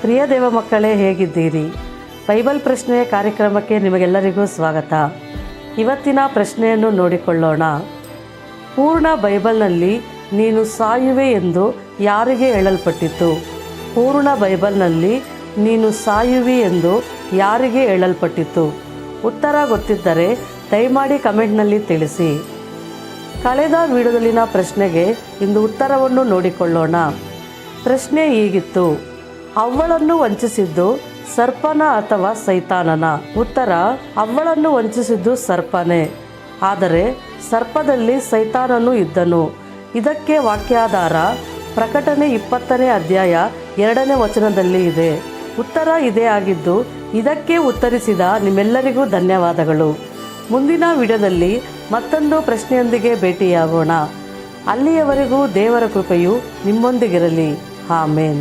ಪ್ರಿಯ ದೇವ ಮಕ್ಕಳೇ, ಹೇಗಿದ್ದೀರಿ? ಬೈಬಲ್ ಪ್ರಶ್ನೆ ಕಾರ್ಯಕ್ರಮಕ್ಕೆ ನಿಮಗೆಲ್ಲರಿಗೂ ಸ್ವಾಗತ. ಇವತ್ತಿನ ಪ್ರಶ್ನೆಯನ್ನು ನೋಡಿಕೊಳ್ಳೋಣ. ಪೂರ್ಣ ಬೈಬಲ್ನಲ್ಲಿ ನೀನು ಸಾಯುವೆ ಎಂದು ಯಾರಿಗೆ ಹೇಳಲ್ಪಟ್ಟಿತು? ಪೂರ್ಣ ಬೈಬಲ್ನಲ್ಲಿ ನೀನು ಸಾಯುವಿ ಎಂದು ಯಾರಿಗೆ ಹೇಳಲ್ಪಟ್ಟಿತು? ಉತ್ತರ ಗೊತ್ತಿದ್ದರೆ ದಯಮಾಡಿ ಕಮೆಂಟ್ನಲ್ಲಿ ತಿಳಿಸಿ. ಕಳೆದ ವಿಡಿಯೋದಲ್ಲಿನ ಪ್ರಶ್ನೆಗೆ ಇಂದು ಉತ್ತರವನ್ನು ನೋಡಿಕೊಳ್ಳೋಣ. ಪ್ರಶ್ನೆ ಹೀಗಿತ್ತು: ಅವ್ವಳನ್ನು ವಂಚಿಸಿದ್ದು ಸರ್ಪನ ಅಥವಾ ಸೈತಾನನ? ಉತ್ತರ: ಅವ್ವಳನ್ನು ವಂಚಿಸಿದ್ದು ಸರ್ಪನೇ, ಆದರೆ ಸರ್ಪದಲ್ಲಿ ಸೈತಾನನು ಇದ್ದನು. ಇದಕ್ಕೆ ವಾಕ್ಯಾಧಾರ ಪ್ರಕಟಣೆ 20ನೇ ಅಧ್ಯಾಯ 2ನೇ ವಚನದಲ್ಲಿ ಇದೆ. ಉತ್ತರ ಇದೇ ಆಗಿದ್ದು, ಇದಕ್ಕೆ ಉತ್ತರಿಸಿದ ನಿಮ್ಮೆಲ್ಲರಿಗೂ ಧನ್ಯವಾದಗಳು. ಮುಂದಿನ ವಿಡಿಯೋದಲ್ಲಿ ಮತ್ತೊಂದು ಪ್ರಶ್ನೆಯೊಂದಿಗೆ ಭೇಟಿಯಾಗೋಣ. ಅಲ್ಲಿಯವರೆಗೂ ದೇವರ ಕೃಪೆಯು ನಿಮ್ಮೊಂದಿಗಿರಲಿ. ಆಮೇನ್.